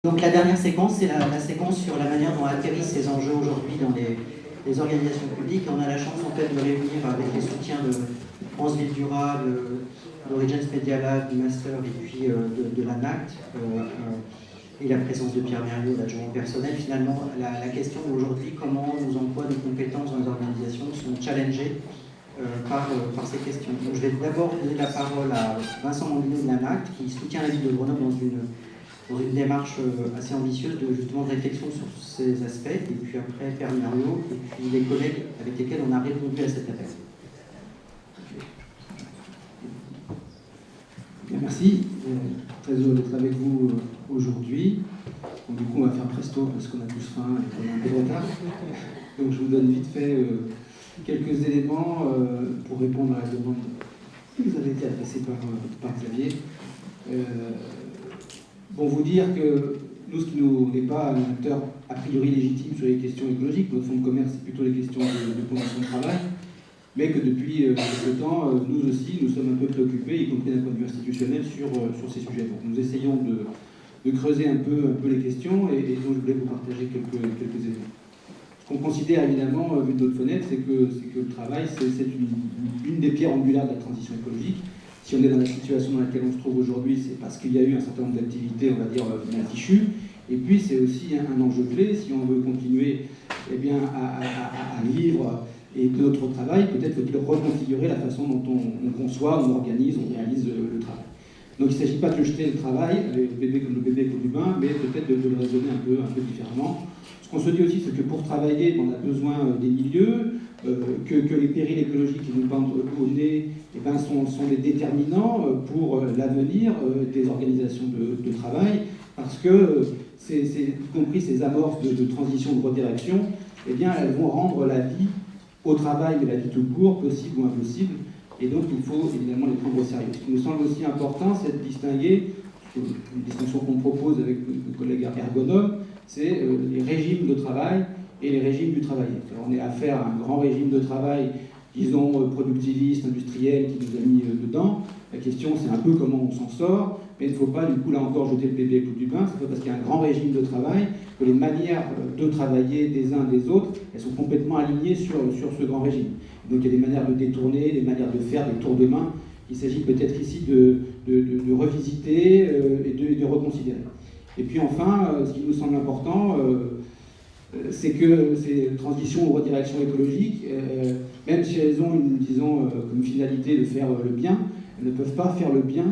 Donc la dernière séquence, c'est la séquence sur la manière dont atterrissent ces enjeux aujourd'hui dans les organisations publiques. On a la chance en fait de réunir avec les soutiens de France Ville Durable, d'Origence Media Lab, du Master et puis de l'ANACT, et la présence de Pierre Merliot, l'adjoint personnel. Finalement, la question aujourd'hui, comment nos emplois, nos compétences dans les organisations sont challengés par ces questions. Donc, je vais d'abord donner la parole à Vincent Mandinet de l'ANACT, qui soutient la ville de Grenoble dans une démarche assez ambitieuse justement de réflexion sur ces aspects, et puis après Pierre Merliot, et puis les collègues avec lesquels on a répondu à cet appel. Bien, merci, très heureux d'être avec vous aujourd'hui. Donc, du coup, on va faire presto parce qu'on a tous faim et qu'on a un peu de retard. Donc je vous donne vite fait quelques éléments pour répondre à la demande qui vous avait été adressée par Xavier. Pour vous dire que nous, ce qui nous n'est pas un acteur a priori légitime sur les questions écologiques, notre fonds de commerce, c'est plutôt les questions de conditions de travail, mais que depuis quelque temps, nous aussi, nous sommes un peu préoccupés, y compris d'un point de vue institutionnel, sur ces sujets. Donc nous essayons de creuser un peu les questions, et donc je voulais vous partager quelques éléments. Ce qu'on considère évidemment, vu de notre fenêtre, c'est que le travail, c'est une des pierres angulaires de la transition écologique. Si on est dans la situation dans laquelle on se trouve aujourd'hui, c'est parce qu'il y a eu un certain nombre d'activités, on va dire, bien fichues. Et puis, c'est aussi un enjeu clé. Si on veut continuer à vivre et de notre travail, peut-être faut-il reconfigurer la façon dont on conçoit, on organise, on réalise le travail. Donc, il ne s'agit pas de jeter le travail, le bébé comme le bébé pour l'humain, mais peut-être de le raisonner un peu différemment. Ce qu'on se dit aussi, c'est que pour travailler, on a besoin des milieux, que les périls écologiques qui nous pendent au nez sont des déterminants pour l'avenir des organisations de travail, parce que, y compris ces amorces de transition, de redirection, eh bien, elles vont rendre la vie au travail, mais la vie tout court, possible ou impossible, et donc il faut évidemment les prendre au sérieux. Ce qui nous semble aussi important, c'est de distinguer, une distinction qu'on propose avec nos collègues ergonomes, c'est les régimes de travail et les régimes du travailleur. Alors, on est affaire à un grand régime de travail, disons productiviste, industriel, qui nous a mis dedans. La question, c'est un peu comment on s'en sort, mais il ne faut pas, du coup, là encore, jeter le bébé avec l'eau du bain. C'est pas parce qu'il y a un grand régime de travail que les manières de travailler des uns des autres, elles sont complètement alignées sur ce grand régime. Donc, il y a des manières de détourner, des manières de faire, des tours de main. Il s'agit peut-être ici de revisiter et de reconsidérer. Et puis, enfin, ce qui nous semble important, c'est que ces transitions ou redirections écologiques, même si elles ont comme finalité de faire le bien, elles ne peuvent pas faire le bien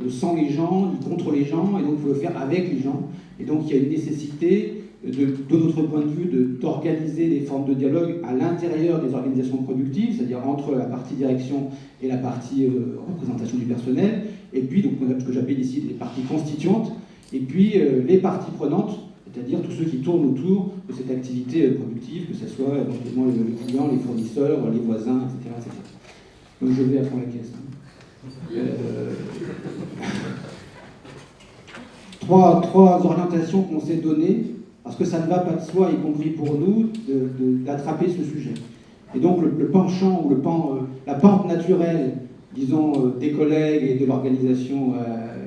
sans les gens, ni contre les gens, et donc il faut le faire avec les gens. Et donc il y a une nécessité, de notre point de vue, d'organiser des formes de dialogue à l'intérieur des organisations productives, c'est-à-dire entre la partie direction et la partie représentation du personnel, et puis donc, ce que j'appelle ici les parties constituantes, et puis les parties prenantes, c'est-à-dire tous ceux qui tournent autour de cette activité productive, que ce soit éventuellement le client, les fournisseurs, les voisins, etc. etc. Donc je vais à fond la caisse. Trois orientations qu'on s'est données, parce que ça ne va pas de soi, y compris pour nous, d'attraper ce sujet. Et donc le penchant, ou la pente naturelle, disons, des collègues et de l'organisation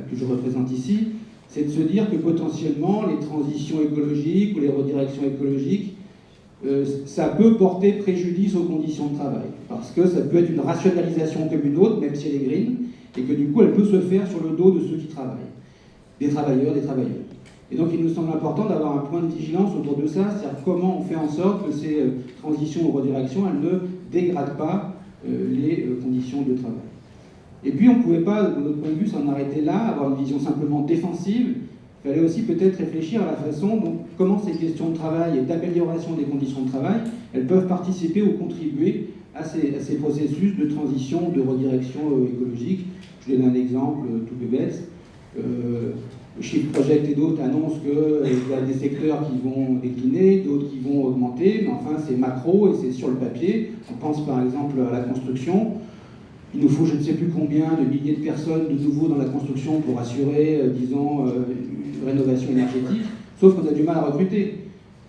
que je représente ici, c'est de se dire que potentiellement les transitions écologiques ou les redirections écologiques, ça peut porter préjudice aux conditions de travail. Parce que ça peut être une rationalisation comme une autre, même si elle est green, et que du coup elle peut se faire sur le dos de ceux qui travaillent, des travailleurs. Et donc il nous semble important d'avoir un point de vigilance autour de ça, c'est-à-dire comment on fait en sorte que ces transitions ou redirections, elles ne dégradent pas les conditions de travail. Et puis on ne pouvait pas, de notre point de vue, s'en arrêter là, avoir une vision simplement défensive. Il fallait aussi peut-être réfléchir à la façon dont, comment ces questions de travail et d'amélioration des conditions de travail, elles peuvent participer ou contribuer à ces processus de transition, de redirection écologique. Je donne un exemple tout bébête. Shift Project et d'autres annoncent qu'il y a des secteurs qui vont décliner, d'autres qui vont augmenter, mais enfin c'est macro et c'est sur le papier. On pense par exemple à la construction. Il nous faut je ne sais plus combien de milliers de personnes de nouveau dans la construction pour assurer, disons, une rénovation énergétique, sauf qu'on a du mal à recruter.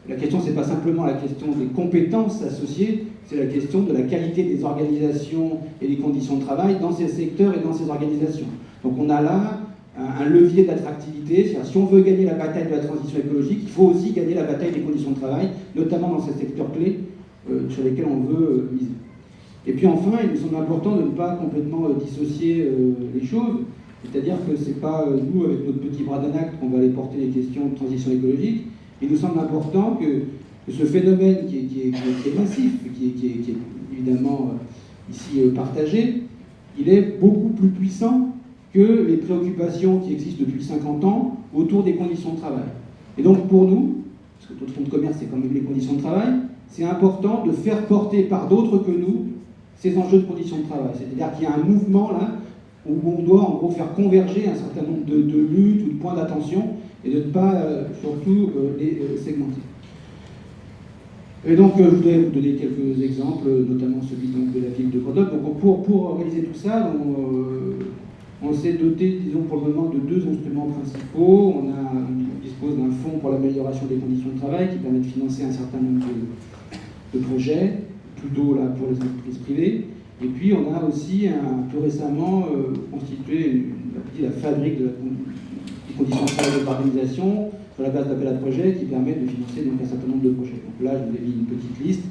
La question, ce n'est pas simplement la question des compétences associées, c'est la question de la qualité des organisations et des conditions de travail dans ces secteurs et dans ces organisations. Donc on a là un levier d'attractivité. C'est-à-dire, si on veut gagner la bataille de la transition écologique, il faut aussi gagner la bataille des conditions de travail, notamment dans ces secteurs clés sur lesquels on veut miser. Et puis enfin, il me semble important de ne pas complètement dissocier les choses. C'est-à-dire que ce n'est pas nous, avec notre petit bras d'un acte, qu'on va aller porter les questions de transition écologique. Il nous semble important que ce phénomène qui est massif, qui est évidemment ici partagé, il est beaucoup plus puissant que les préoccupations qui existent depuis 50 ans autour des conditions de travail. Et donc pour nous, parce que notre fonds de commerce c'est quand même les conditions de travail, c'est important de faire porter par d'autres que nous ces enjeux de conditions de travail. C'est-à-dire qu'il y a un mouvement là où on doit en gros faire converger un certain nombre de luttes ou de points d'attention et de ne pas surtout les segmenter. Et donc je voudrais vous donner quelques exemples, notamment celui donc, de la ville de Grenoble. Donc pour organiser tout ça, on s'est doté, disons pour le moment, de 2 instruments principaux. On dispose d'un fonds pour l'amélioration des conditions de travail qui permet de financer un certain nombre de projets, plutôt là pour les entreprises privées. Et puis on a aussi peu récemment constitué la fabrique des conditions de travail de l'organisation sur la base d'appel à projet qui permet de financer donc, un certain nombre de projets. Donc là, je vous ai mis une petite liste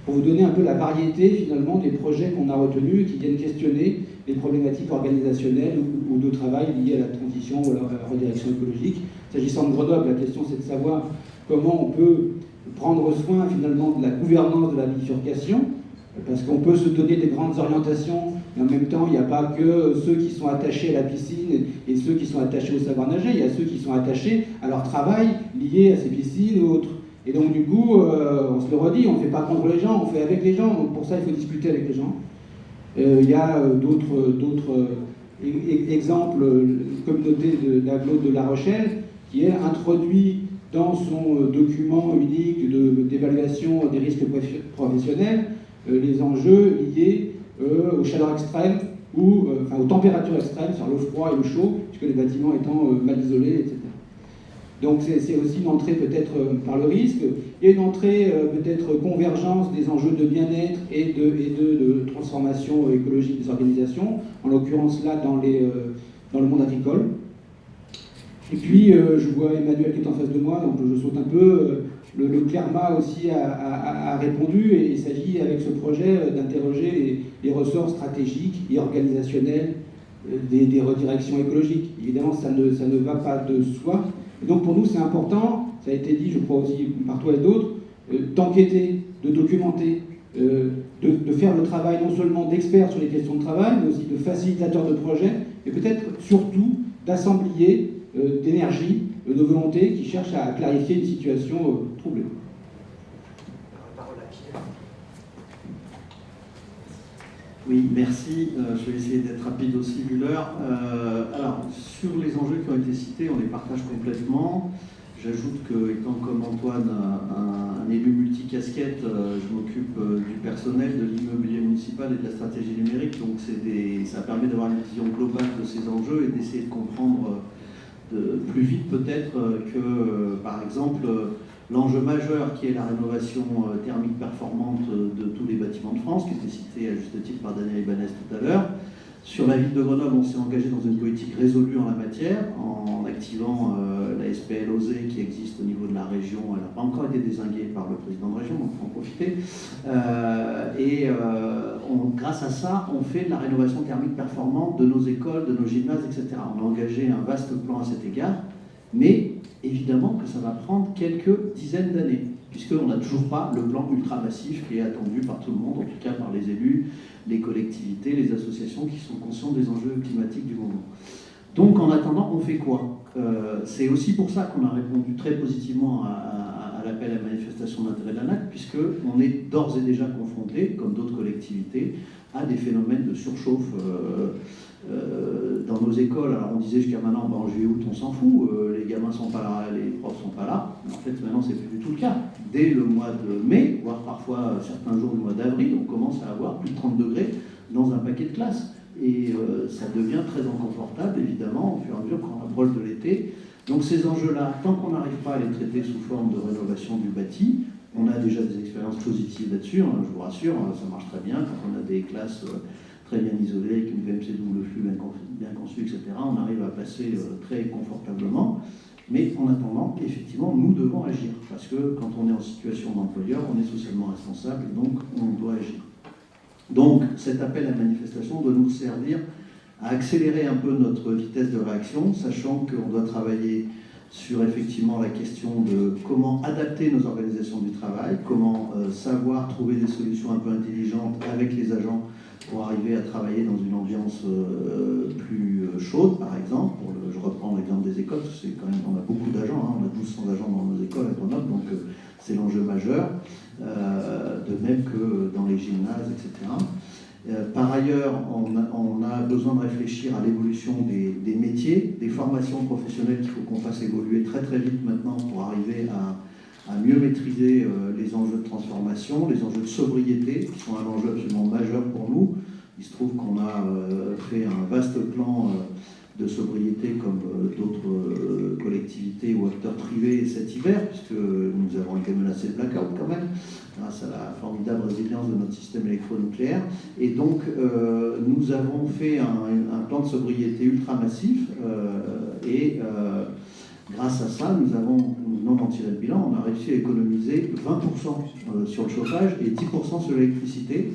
pour vous donner un peu la variété finalement des projets qu'on a retenus et qui viennent questionner les problématiques organisationnelles ou de travail liées à la transition ou à la redirection écologique. S'agissant de Grenoble, la question c'est de savoir comment on peut prendre soin finalement de la gouvernance de la bifurcation, parce qu'on peut se donner des grandes orientations, mais en même temps, il n'y a pas que ceux qui sont attachés à la piscine et ceux qui sont attachés au savoir nager, il y a ceux qui sont attachés à leur travail lié à ces piscines ou autres. Et donc, du coup, on se le redit, on ne fait pas contre les gens, on fait avec les gens, donc pour ça, il faut discuter avec les gens. Il y a d'autres exemples, une communauté d'agglo de La Rochelle, qui est introduit dans son document unique d'évaluation des risques professionnels, les enjeux liés aux chaleurs extrêmes ou aux températures extrêmes, sur le froid et le chaud, puisque les bâtiments étant mal isolés, etc. Donc c'est aussi une entrée peut-être par le risque, et une entrée peut-être convergence des enjeux de bien-être et de transformation écologique des organisations, en l'occurrence là dans le monde agricole. Et puis je vois Emmanuel qui est en face de moi, donc je saute un peu. Le CLERMA aussi a répondu, et il s'agit avec ce projet d'interroger les ressorts stratégiques et organisationnels des redirections écologiques. Évidemment, ça ne va pas de soi. Et donc pour nous, c'est important, ça a été dit, je crois aussi par toi et d'autres, d'enquêter, de documenter, de faire le travail non seulement d'experts sur les questions de travail, mais aussi de facilitateurs de projets, et peut-être surtout d'assembliers d'énergie, de volonté qui cherchent à clarifier une situation troublée. Oui, merci. Je vais essayer d'être rapide aussi, vu l'heure. Alors, sur les enjeux qui ont été cités, on les partage complètement. J'ajoute que, étant comme Antoine un élu multicasquette, je m'occupe du personnel, de l'immobilier municipal et de la stratégie numérique. Donc ça permet d'avoir une vision globale de ces enjeux et d'essayer de comprendre plus vite peut-être que, par exemple, l'enjeu majeur qui est la rénovation thermique performante de tous les bâtiments de France, qui était cité à juste titre par Daniel Ibanez tout à l'heure. Sur la ville de Grenoble, on s'est engagé dans une politique résolue en la matière, en activant la SPL OSE qui existe au niveau de la région. Elle n'a pas encore été dézinguée par le président de région, donc il faut en profiter. Grâce à ça, on fait de la rénovation thermique performante de nos écoles, de nos gymnases, etc. On a engagé un vaste plan à cet égard, mais évidemment que ça va prendre quelques dizaines d'années, puisqu'on n'a toujours pas le plan ultra massif qui est attendu par tout le monde, en tout cas par les élus, les collectivités, les associations qui sont conscients des enjeux climatiques du moment. Donc en attendant, on fait quoi ? C'est aussi pour ça qu'on a répondu très positivement à l'appel à manifestation d'intérêt de l'ANAC, puisqu'on est d'ores et déjà confronté, comme d'autres collectivités, à des phénomènes de surchauffe dans nos écoles. Alors on disait jusqu'à maintenant, en juillet août on s'en fout, les gamins sont pas là, les profs sont pas là. Mais en fait maintenant c'est plus du tout le cas. Dès le mois de mai, voire parfois certains jours du mois d'avril, on commence à avoir plus de 30 degrés dans un paquet de classes. Et ça devient très inconfortable évidemment au fur et à mesure qu'on approche de l'été. Donc ces enjeux-là, tant qu'on n'arrive pas à les traiter sous forme de rénovation du bâti, on a déjà des expériences positives là-dessus, hein, je vous rassure, ça marche très bien quand on a des classes très bien isolée, avec une VMC double flux bien conçue, etc. On arrive à passer très confortablement. Mais en attendant, effectivement, nous devons agir. Parce que quand on est en situation d'employeur, on est socialement responsable et donc on doit agir. Donc cet appel à manifestation doit nous servir à accélérer un peu notre vitesse de réaction, sachant qu'on doit travailler sur effectivement la question de comment adapter nos organisations du travail, comment savoir trouver des solutions un peu intelligentes avec les agents pour arriver à travailler dans une ambiance plus chaude, par exemple. Je reprends l'exemple des écoles, parce que c'est quand même, on a beaucoup d'agents, hein, on a 1200 agents dans nos écoles à Grenoble, donc c'est l'enjeu majeur, de même que dans les gymnases, etc. Par ailleurs, on a besoin de réfléchir à l'évolution des métiers, des formations professionnelles qu'il faut qu'on fasse évoluer très très vite maintenant pour arriver à mieux maîtriser les enjeux de transformation, les enjeux de sobriété, qui sont un enjeu absolument majeur pour nous. Il se trouve qu'on a fait un vaste plan de sobriété comme d'autres collectivités ou acteurs privés cet hiver, puisque nous avons été menacés de blackout quand même, grâce à la formidable résilience de notre système électronucléaire. Et donc, nous avons fait un plan de sobriété ultra massif et grâce à ça, nous avons en tiré le bilan, on a réussi à économiser 20% sur le chauffage et 10% sur l'électricité,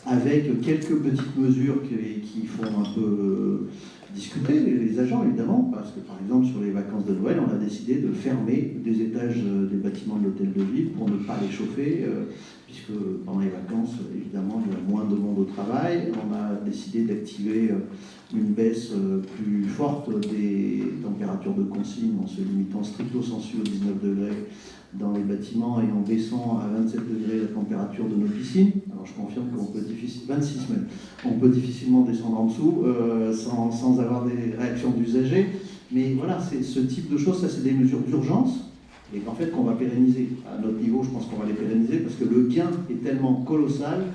avec quelques petites mesures qui font un peu discuter les agents, évidemment, parce que par exemple sur les vacances de Noël, on a décidé de fermer des étages des bâtiments de l'hôtel de ville pour ne pas les chauffer, puisque pendant les vacances, évidemment, il y a moins de monde au travail. On a décidé d'activer une baisse plus forte des températures de consigne en se limitant stricto sensu aux 19 degrés dans les bâtiments et en baissant à 27 degrés la température de nos piscines. Alors je confirme qu'on peut difficilement, 26 même, on peut difficilement descendre en dessous sans avoir des réactions d'usagers. Mais voilà, c'est ce type de choses, ça c'est des mesures d'urgence et qu'en fait qu'on va pérenniser. À notre niveau, je pense qu'on va les pérenniser parce que le gain est tellement colossal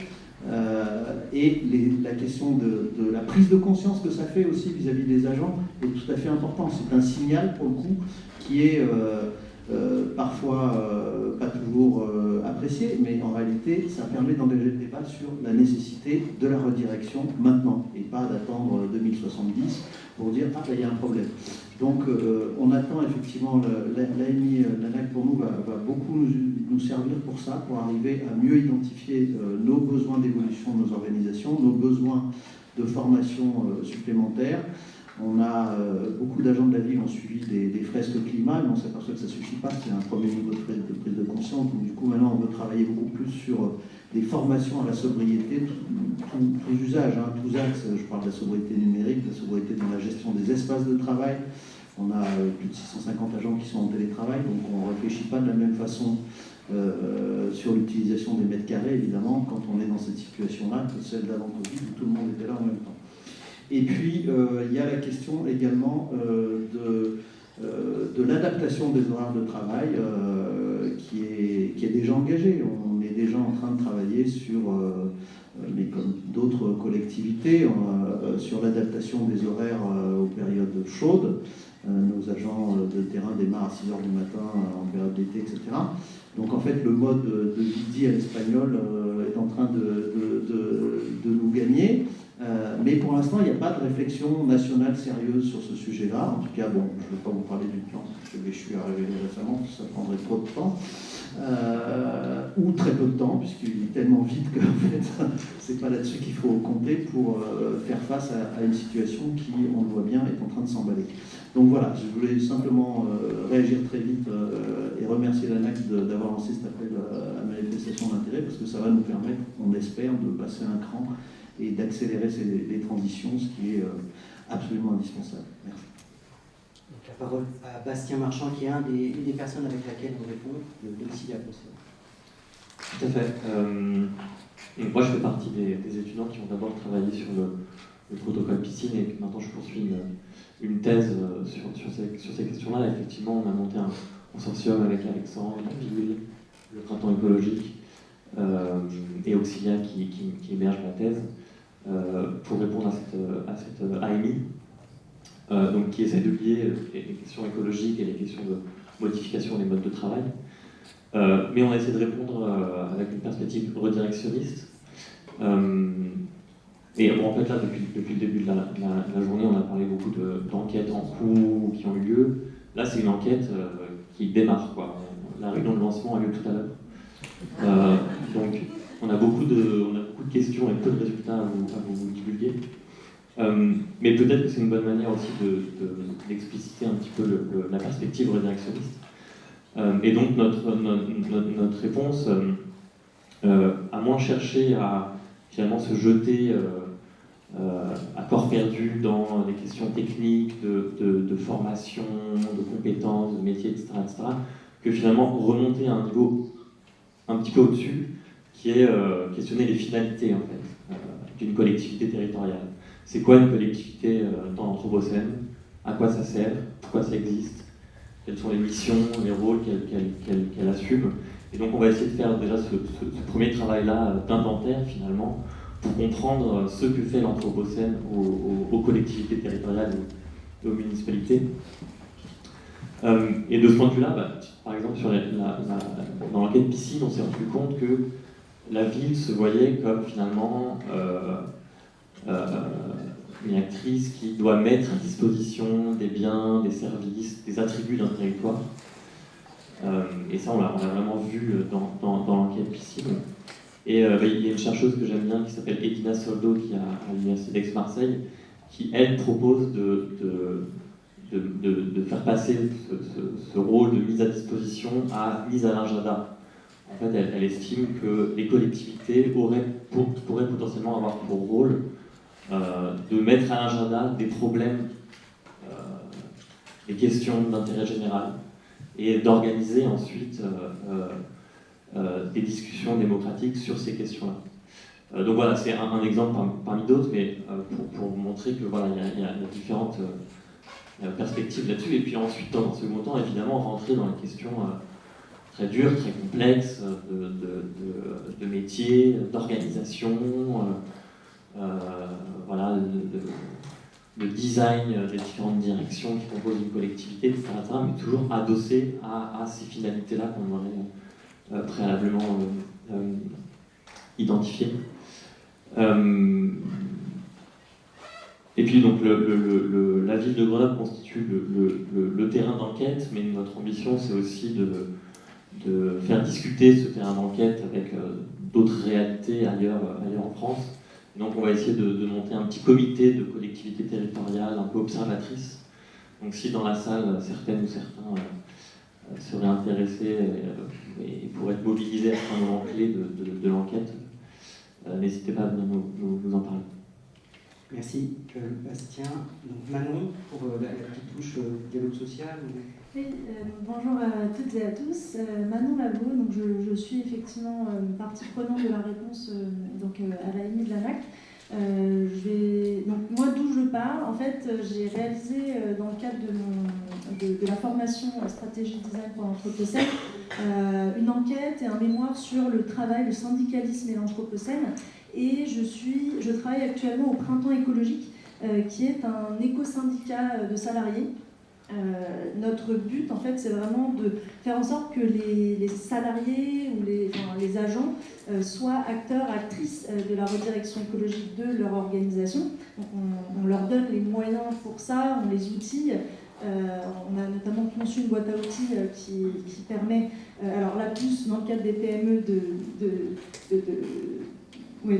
et la question de la prise de conscience que ça fait aussi vis-à-vis des agents est tout à fait important. C'est un signal pour le coup qui est parfois pas toujours apprécié, mais en réalité, ça permet d'engager le débat sur la nécessité de la redirection maintenant, et pas d'attendre 2070 pour dire « Ah, là, il y a un problème ». Donc, on attend effectivement, l'ANAC pour nous va beaucoup nous servir pour ça, pour arriver à mieux identifier nos besoins d'évolution de nos organisations, nos besoins de formation supplémentaires. On a beaucoup d'agents de la ville ont suivi des fresques climat, mais on s'aperçoit que ça ne suffit pas, c'est un premier niveau de prise de conscience. Donc, du coup, maintenant, on veut travailler beaucoup plus sur des formations à la sobriété, tous usages, hein, tous axes. Je parle de la sobriété numérique, de la sobriété dans la gestion des espaces de travail. On a plus de 650 agents qui sont en télétravail, donc on ne réfléchit pas de la même façon sur l'utilisation des mètres carrés, évidemment, quand on est dans cette situation-là, que celle d'avant Covid, où tout le monde était là en même temps. Et puis, il y a la question également de l'adaptation des horaires de travail qui est déjà engagée. On est déjà en train de travailler sur, mais comme d'autres collectivités, sur l'adaptation des horaires aux périodes chaudes. Nos agents de terrain démarrent à 6h du matin en période d'été, etc. Donc en fait, le mode de midi à l'espagnol est en train de nous gagner. Mais pour l'instant, il n'y a pas de réflexion nationale sérieuse sur ce sujet-là. En tout cas, bon, je ne vais pas vous parler du plan que je suis arrivé récemment, ça prendrait trop de temps. Ou très peu de temps, puisqu'il est tellement vite que en fait, c'est pas là-dessus qu'il faut compter pour faire face à une situation qui, on le voit bien, est en train de s'emballer. Donc voilà, je voulais simplement réagir très vite et remercier l'ANAC d'avoir lancé cet appel à manifestation d'intérêt, parce que ça va nous permettre, on espère, de passer un cran et d'accélérer les transitions, ce qui est absolument indispensable. Merci. Donc la parole à Bastien Marchand, qui est une des personnes avec laquelle on répond, le domicile à Bruxelles. Tout à fait. Moi, je fais partie des étudiants qui ont d'abord travaillé sur le protocole piscine et que maintenant je poursuis une thèse sur ces questions-là. Effectivement, on a monté un consortium avec Alexandre, Ville, le Printemps écologique et Auxilia qui émerge la thèse pour répondre à cette AMI, donc qui essaie de lier les questions écologiques et les questions de modification des modes de travail. Mais on a essayé de répondre avec une perspective redirectionniste. Et bon, en fait, là, depuis le début de la journée, on a parlé beaucoup d'enquêtes en cours qui ont eu lieu. Là, c'est une enquête qui démarre, quoi. La réunion de lancement a lieu tout à l'heure. Donc, on a beaucoup de questions et peu de résultats à vous divulguer. Mais peut-être que c'est une bonne manière aussi d'expliciter un petit peu la perspective redirectionniste. Et donc, notre réponse a moins cherché à finalement se jeter à corps perdu dans des questions techniques, de formation, de compétences, de métiers, etc., que finalement remonter à un niveau un petit peu au-dessus, qui est questionner les finalités en fait, d'une collectivité territoriale. C'est quoi une collectivité dans l'Anthropocène? À quoi ça sert? Pourquoi ça existe? Quelles sont les missions, les rôles qu'elle assume? Et donc on va essayer de faire déjà ce premier travail-là d'inventaire finalement, pour comprendre ce que fait l'Anthropocène aux collectivités territoriales et aux municipalités. Et de ce point de vue-là, par exemple, dans l'enquête piscine, on s'est rendu compte que la ville se voyait comme finalement une actrice qui doit mettre à disposition des biens, des services, des attributs d'un territoire. Et ça, on l'a vraiment vu dans l'enquête piscine. Et il y a une chercheuse que j'aime bien qui s'appelle Edina Soldo, qui est à l'Université d'Aix-Marseille, qui, elle, propose de faire passer ce rôle de mise à disposition à mise à l'agenda. En fait, elle estime que les collectivités pourraient potentiellement avoir pour rôle de mettre à l'agenda des problèmes, des questions d'intérêt général, et d'organiser ensuite des discussions démocratiques sur ces questions-là. Donc voilà, c'est un exemple parmi d'autres, mais pour montrer que voilà, il y a différentes perspectives là-dessus. Et puis ensuite, dans un second temps, évidemment, rentrer dans les questions très dures, très complexes de métiers, d'organisation, voilà, de design des différentes directions qui composent une collectivité, etc., mais toujours adossé à ces finalités-là qu'on aurait préalablement identifiées. Et puis donc la ville de Grenoble constitue le terrain d'enquête, mais notre ambition c'est aussi de faire discuter ce terrain d'enquête avec d'autres réalités ailleurs en France. Et donc on va essayer de monter un petit comité de collectivités territoriales un peu observatrices. Donc si dans la salle certaines ou certains seraient intéressés et pourraient être mobilisés à un moment clé de l'enquête, n'hésitez pas à venir nous en parler. Merci Bastien. Donc Manon, pour la petite touche dialogue social. Oui, bonjour à toutes et à tous. Manon Labo, donc je suis effectivement partie prenante de la réponse à la EMI de l'ANAC. Donc moi, d'où je pars, en fait, j'ai réalisé dans le cadre de la formation stratégie design pour l'Anthropocène une enquête et un mémoire sur le travail, le syndicalisme et l'Anthropocène. Et je travaille actuellement au Printemps écologique, qui est un éco-syndicat de salariés. Notre but, en fait, c'est vraiment de faire en sorte que les salariés ou les agents soient acteurs, actrices de la redirection écologique de leur organisation. Donc on leur donne les moyens pour ça, on les outille. On a notamment conçu une boîte à outils qui permet, alors là plus dans le cadre des PME,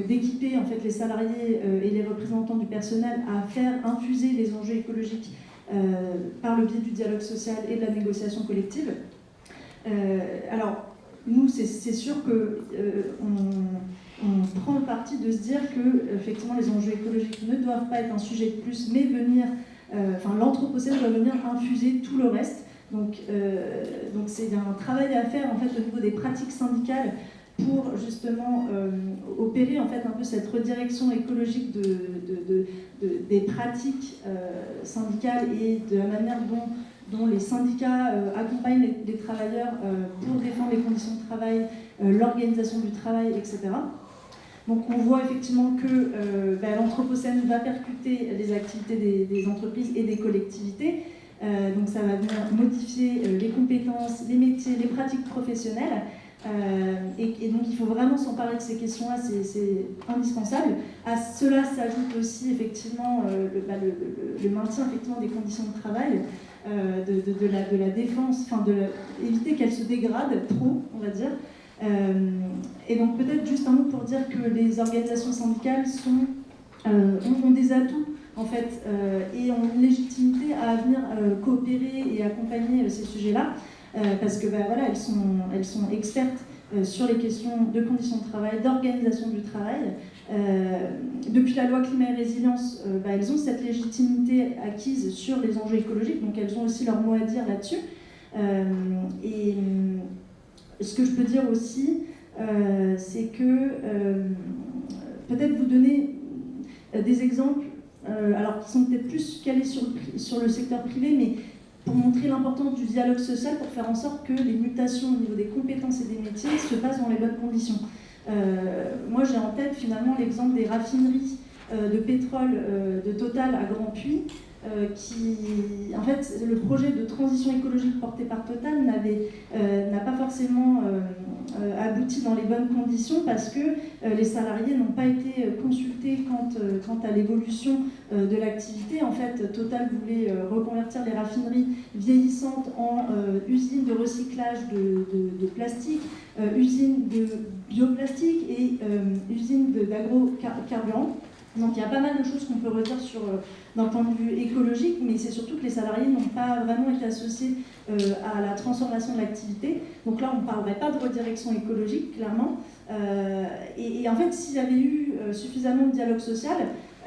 d'équiper en fait les salariés et les représentants du personnel à faire infuser les enjeux écologiques par le biais du dialogue social et de la négociation collective. Alors, nous, c'est sûr qu'on prend le parti de se dire que effectivement, les enjeux écologiques ne doivent pas être un sujet de plus, mais l'Anthropocène doit venir infuser tout le reste. Donc c'est un travail à faire en fait au niveau des pratiques syndicales pour justement opérer en fait un peu cette redirection écologique des pratiques syndicales et de la manière dont les syndicats accompagnent les travailleurs pour défendre les conditions de travail, l'organisation du travail, etc. Donc on voit effectivement que l'Anthropocène va percuter les activités des entreprises et des collectivités. Donc ça va venir modifier les compétences, les métiers, les pratiques professionnelles. Et donc il faut vraiment s'emparer de ces questions-là, c'est indispensable. À cela s'ajoute aussi effectivement le maintien effectivement des conditions de travail, de la défense, enfin éviter qu'elles se dégradent trop, on va dire. Et donc peut-être juste un mot pour dire que les organisations syndicales ont des atouts en fait, et ont une légitimité à venir coopérer et accompagner ces sujets-là, parce que voilà, elles sont expertes sur les questions de conditions de travail, d'organisation du travail. Depuis la loi climat et résilience, elles ont cette légitimité acquise sur les enjeux écologiques, donc elles ont aussi leur mot à dire là-dessus. Et ce que je peux dire aussi, c'est que peut-être vous donner des exemples, alors qui sont peut-être plus calés sur le secteur privé, mais pour montrer l'importance du dialogue social, pour faire en sorte que les mutations au niveau des compétences et des métiers se passent dans les bonnes conditions. Moi, j'ai en tête finalement l'exemple des raffineries de pétrole de Total à Grand Puy, en fait, le projet de transition écologique porté par Total n'a pas forcément abouti dans les bonnes conditions parce que les salariés n'ont pas été consultés quant à l'évolution de l'activité. En fait, Total voulait reconvertir les raffineries vieillissantes en usines de recyclage de plastique, usines de bioplastique et usines d'agrocarburants. Donc il y a pas mal de choses qu'on peut redire d'un point de vue écologique, mais c'est surtout que les salariés n'ont pas vraiment été associés à la transformation de l'activité. Donc là, on ne parlerait pas de redirection écologique, clairement. Et en fait, s'il y avait eu suffisamment de dialogue social,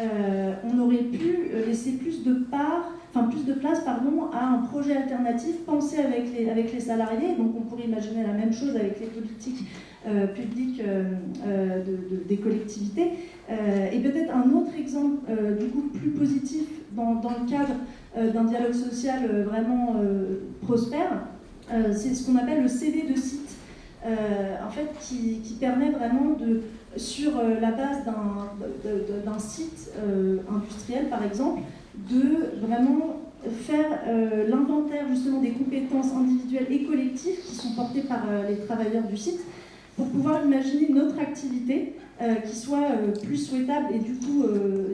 on aurait pu laisser plus de place à un projet alternatif pensé avec les salariés. Donc on pourrait imaginer la même chose avec les politiques publiques des collectivités. Et peut-être un autre exemple du coup plus positif dans le cadre d'un dialogue social vraiment prospère, c'est ce qu'on appelle le CV de site, en fait qui permet vraiment sur la base d'un site industriel par exemple, de vraiment faire l'inventaire justement des compétences individuelles et collectives qui sont portées par les travailleurs du site, pour pouvoir imaginer une autre activité qui soit plus souhaitable. Et du coup,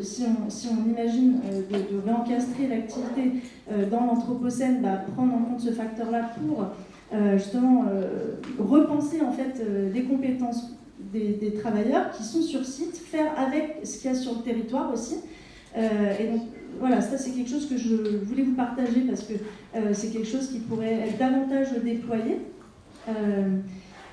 si on imagine de réencastrer l'activité dans l'anthropocène, prendre en compte ce facteur-là pour justement repenser en fait les compétences des travailleurs qui sont sur site, faire avec ce qu'il y a sur le territoire aussi. Et donc voilà, ça c'est quelque chose que je voulais vous partager parce que c'est quelque chose qui pourrait être davantage déployé.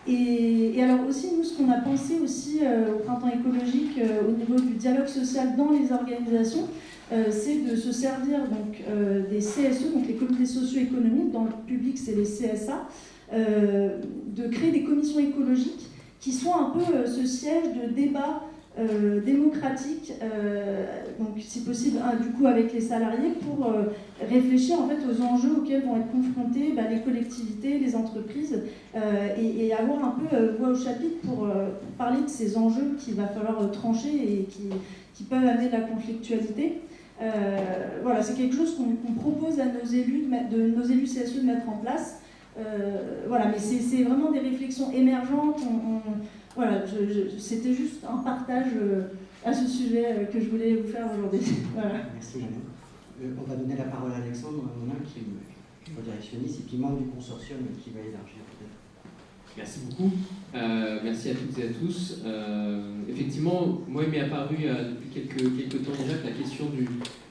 Et alors aussi, nous, ce qu'on a pensé aussi au printemps écologique au niveau du dialogue social dans les organisations, c'est de se servir donc, des CSE, donc les comités socio-économiques, dans le public c'est les CSA, de créer des commissions écologiques qui soient un peu ce siège de débat démocratique, donc si possible du coup avec les salariés, pour réfléchir en fait aux enjeux auxquels vont être confrontés les collectivités, les entreprises, et avoir un peu voix au chapitre pour parler de ces enjeux qu'il va falloir trancher et qui peuvent amener de la conflictualité. Voilà, c'est quelque chose qu'on propose à nos élus CSE de mettre en place. Voilà, mais c'est vraiment des réflexions émergentes. Voilà, c'était juste un partage à ce sujet que je voulais vous faire aujourd'hui. Voilà. Merci Jeannot. On va donner la parole à Alexandre Monin, qui est redirectionniste et puis membre du consortium qui va élargir peut-être. Merci beaucoup. Merci à toutes et à tous. Effectivement, moi il m'est apparu depuis quelques temps déjà que la question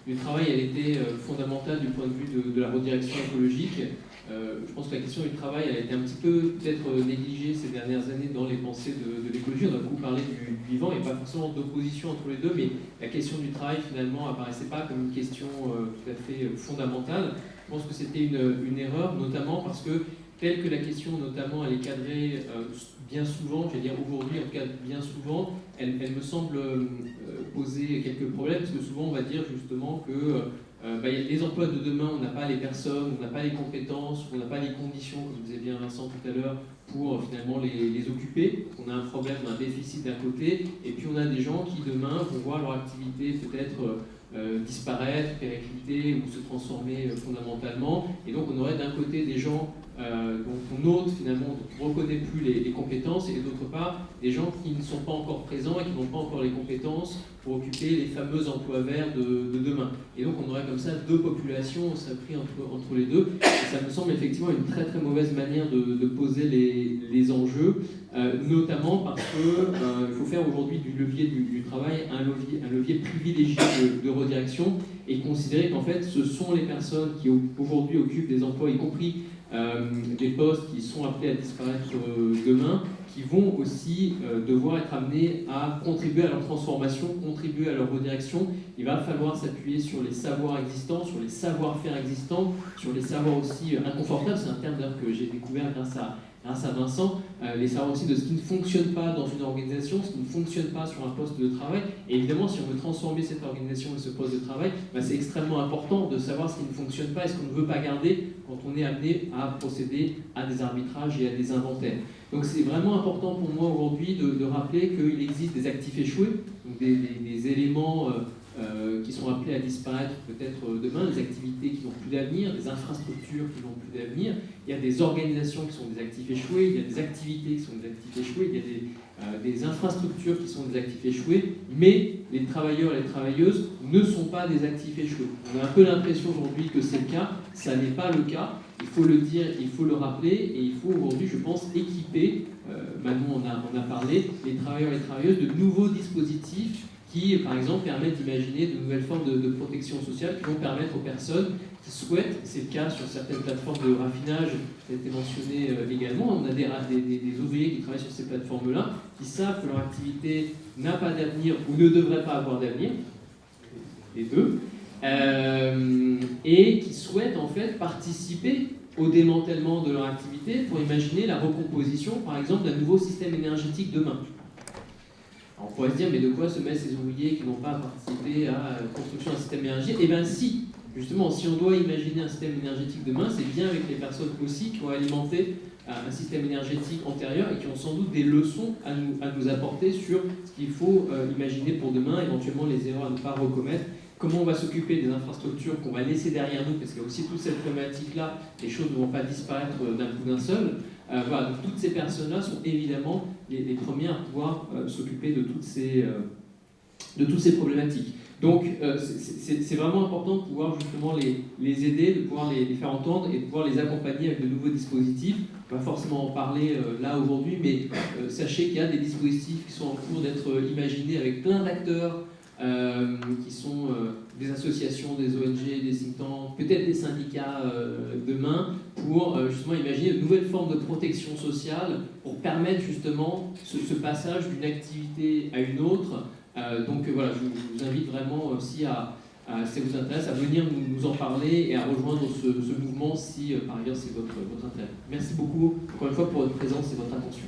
du travail elle était fondamentale du point de vue de la redirection écologique. Je pense que la question du travail elle a été un petit peu peut-être négligée ces dernières années dans les pensées de l'écologie. On a beaucoup parlé du vivant, il n'y a pas forcément d'opposition entre les deux, mais la question du travail finalement apparaissait pas comme une question tout à fait fondamentale. Je pense que c'était une erreur, notamment parce que telle que la question notamment elle est cadrée bien souvent, je vais dire aujourd'hui en tout cas bien souvent, elle me semble poser quelques problèmes, parce que souvent on va dire justement que les emplois de demain, on n'a pas les personnes, on n'a pas les compétences, on n'a pas les conditions, comme disait bien Vincent tout à l'heure, pour finalement les occuper. On a un problème, un déficit d'un côté, et puis on a des gens qui demain vont voir leur activité peut-être disparaître, péricliter ou se transformer fondamentalement. Et donc on aurait d'un côté des gens dont on ôte finalement, dont on ne reconnaît plus les compétences, et d'autre part, des gens qui ne sont pas encore présents et qui n'ont pas encore les compétences pour occuper les fameux emplois verts de demain. Et donc on aurait comme ça deux populations, on serait pris entre les deux. Et ça me semble effectivement une très très mauvaise manière de poser les enjeux, notamment parce qu'il faut faire aujourd'hui du levier du travail un levier privilégié de redirection, et considérer qu'en fait ce sont les personnes qui aujourd'hui occupent des emplois, y compris des postes qui sont appelés à disparaître demain, qui vont aussi devoir être amenés à contribuer à leur transformation, contribuer à leur redirection. Il va falloir s'appuyer sur les savoirs existants, sur les savoir-faire existants, sur les savoirs aussi inconfortables. C'est un terme d'ailleurs que j'ai découvert grâce à Vincent, les savoirs aussi de ce qui ne fonctionne pas dans une organisation, ce qui ne fonctionne pas sur un poste de travail. Et évidemment, si on veut transformer cette organisation et ce poste de travail, c'est extrêmement important de savoir ce qui ne fonctionne pas et ce qu'on ne veut pas garder quand on est amené à procéder à des arbitrages et à des inventaires. Donc c'est vraiment important pour moi aujourd'hui de rappeler qu'il existe des actifs échoués, donc des éléments qui sont appelés à disparaître peut-être demain, des activités qui n'ont plus d'avenir, des infrastructures qui n'ont plus d'avenir. Il y a des organisations qui sont des actifs échoués, il y a des activités qui sont des actifs échoués, il y a des infrastructures qui sont des actifs échoués, mais les travailleurs et les travailleuses ne sont pas des actifs échoués. On a un peu l'impression aujourd'hui que c'est le cas, ça n'est pas le cas. Il faut le dire, il faut le rappeler, et il faut aujourd'hui, je pense, équiper, Manon en a parlé, les travailleurs et les travailleuses de nouveaux dispositifs qui, par exemple, permettent d'imaginer de nouvelles formes de protection sociale qui vont permettre aux personnes qui souhaitent, c'est le cas sur certaines plateformes de raffinage, ça a été mentionné également, on a des ouvriers qui travaillent sur ces plateformes-là, qui savent que leur activité n'a pas d'avenir ou ne devrait pas avoir d'avenir, les deux, et qui souhaitent en fait participer au démantèlement de leur activité pour imaginer la recomposition, par exemple, d'un nouveau système énergétique demain. Alors on pourrait se dire, mais de quoi se mettent ces ouvriers qui n'ont pas participé à la construction d'un système énergétique? Eh bien si, justement, si on doit imaginer un système énergétique demain, c'est bien avec les personnes aussi qui ont alimenté un système énergétique antérieur et qui ont sans doute des leçons à nous apporter sur ce qu'il faut imaginer pour demain, éventuellement les erreurs à ne pas recommettre. Comment on va s'occuper des infrastructures qu'on va laisser derrière nous, parce qu'il y a aussi toute cette problématique-là, les choses ne vont pas disparaître d'un coup d'un seul. Voilà, donc toutes ces personnes-là sont évidemment les premières à pouvoir s'occuper de toutes ces problématiques. Donc c'est vraiment important de pouvoir justement les aider, de pouvoir les faire entendre et de pouvoir les accompagner avec de nouveaux dispositifs. On va forcément en parler là aujourd'hui, mais sachez qu'il y a des dispositifs qui sont en cours d'être imaginés avec plein d'acteurs, qui sont des associations, des ONG, des think tanks, peut-être des syndicats demain, pour justement imaginer de nouvelles formes de protection sociale pour permettre justement ce passage d'une activité à une autre. Donc voilà, je vous invite vraiment aussi si ça vous intéresse, à venir nous en parler et à rejoindre ce mouvement si par ailleurs c'est votre intérêt. Merci beaucoup encore une fois pour votre présence et votre attention.